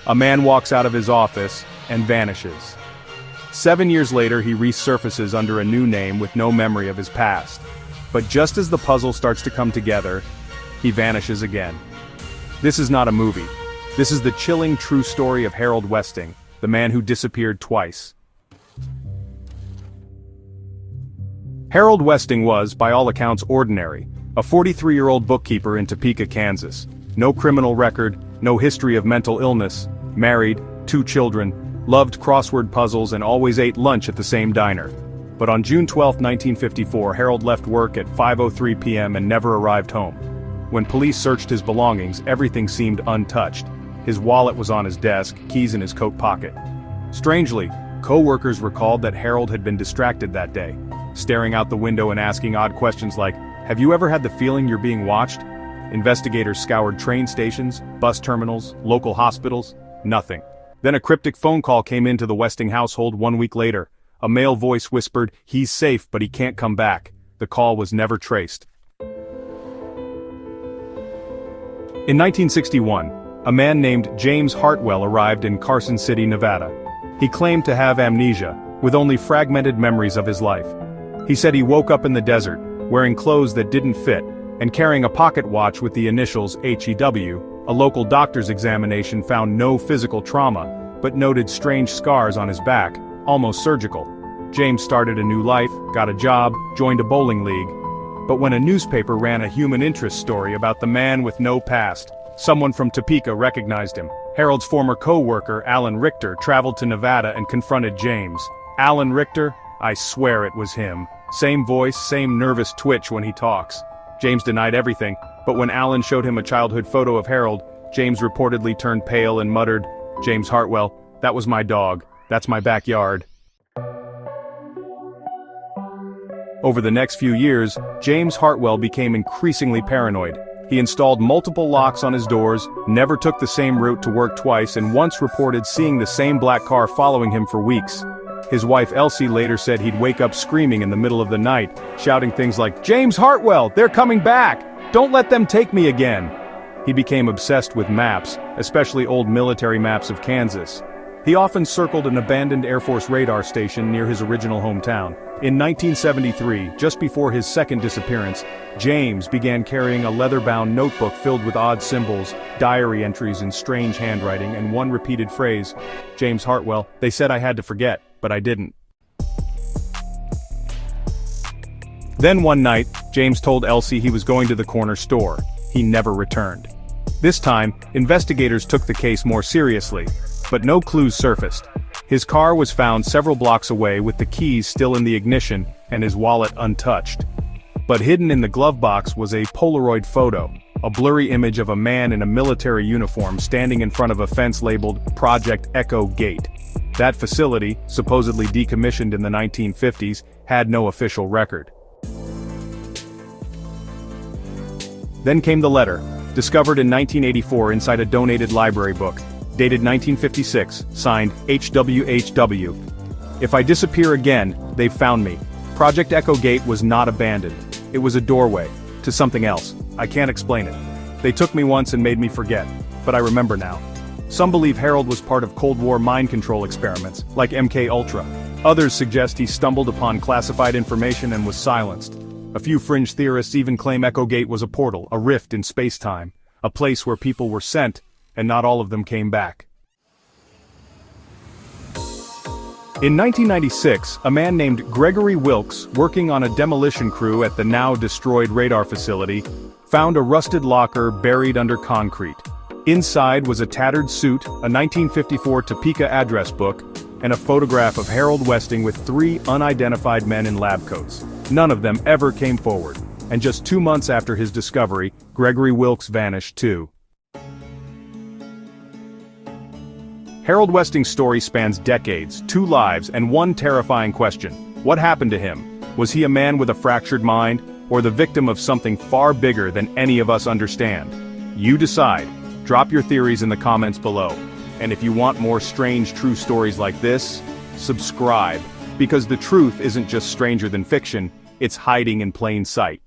A man walks out of his office and vanishes. 7 years later, he resurfaces under a new name with no memory of his past. But just as the puzzle starts to come together, he vanishes again. This is not a movie. This is the chilling true story of Harold Westing, the man who disappeared twice. Harold Westing was, by all accounts, ordinary, a 43-year-old bookkeeper in Topeka, Kansas. No criminal record, no history of mental illness, married, 2 children, loved crossword puzzles and always ate lunch at the same diner. But on June 12, 1954, Harold left work at 5:03 p.m. and never arrived home. When police searched his belongings, everything seemed untouched. His wallet was on his desk, keys in his coat pocket. Strangely, co-workers recalled that Harold had been distracted that day, staring out the window and asking odd questions like, "Have you ever had the feeling you're being watched?" Investigators scoured train stations, bus terminals, local hospitals. Nothing. Then a cryptic phone call came into the Westing household 1 week later. A male voice whispered, "He's safe, but he can't come back." The call was never traced. In 1961, a man named James Hartwell arrived in Carson City, Nevada. He claimed to have amnesia, with only fragmented memories of his life. He said he woke up in the desert, wearing clothes that didn't fit, and carrying a pocket watch with the initials HEW. A local doctor's examination found no physical trauma, but noted strange scars on his back, almost surgical. James started a new life, got a job, joined a bowling league. But when a newspaper ran a human interest story about the man with no past, someone from Topeka recognized him. Harold's former co-worker, Alan Richter, traveled to Nevada and confronted James. Alan Richter? I swear it was him. Same voice, same nervous twitch when he talks. James denied everything, but when Alan showed him a childhood photo of Harold, James reportedly turned pale and muttered, "James Hartwell, that was my dog. That's my backyard." Over the next few years, James Hartwell became increasingly paranoid. He installed multiple locks on his doors, never took the same route to work twice, and once reported seeing the same black car following him for weeks. His wife Elsie later said he'd wake up screaming in the middle of the night, shouting things like, "James Hartwell, they're coming back! Don't let them take me again!" He became obsessed with maps, especially old military maps of Kansas. He often circled an abandoned Air Force radar station near his original hometown. In 1973, just before his second disappearance, James began carrying a leather-bound notebook filled with odd symbols, diary entries in strange handwriting, and one repeated phrase, "James Hartwell, they said I had to forget, but I didn't." Then one night, James told Elsie he was going to the corner store. He never returned. This time, investigators took the case more seriously, but no clues surfaced. His car was found several blocks away with the keys still in the ignition and his wallet untouched. But hidden in the glove box was a Polaroid photo, a blurry image of a man in a military uniform standing in front of a fence labeled Project Echo Gate. That facility, supposedly decommissioned in the 1950s, had no official record. Then came the letter, discovered in 1984 inside a donated library book, dated 1956, signed HWHW. "If I disappear again, they've found me. Project Echo Gate was not abandoned. It was a doorway to something else. I can't explain it. They took me once and made me forget, but I remember now." Some believe Harold was part of Cold War mind control experiments, like MK Ultra. Others suggest he stumbled upon classified information and was silenced. A few fringe theorists even claim Echo Gate was a portal, a rift in space-time, a place where people were sent, and not all of them came back. In 1996, a man named Gregory Wilkes, working on a demolition crew at the now-destroyed radar facility, found a rusted locker buried under concrete. Inside was a tattered suit, a 1954 Topeka address book, and a photograph of Harold Westing with 3 unidentified men in lab coats. None of them ever came forward, and just 2 months after his discovery, Gregory Wilkes vanished too. Harold Westing's story spans decades, 2 lives, and one terrifying question. What happened to him? Was he a man with a fractured mind, or the victim of something far bigger than any of us understand? You decide. Drop your theories in the comments below. And if you want more strange true stories like this, subscribe. Because the truth isn't just stranger than fiction, it's hiding in plain sight.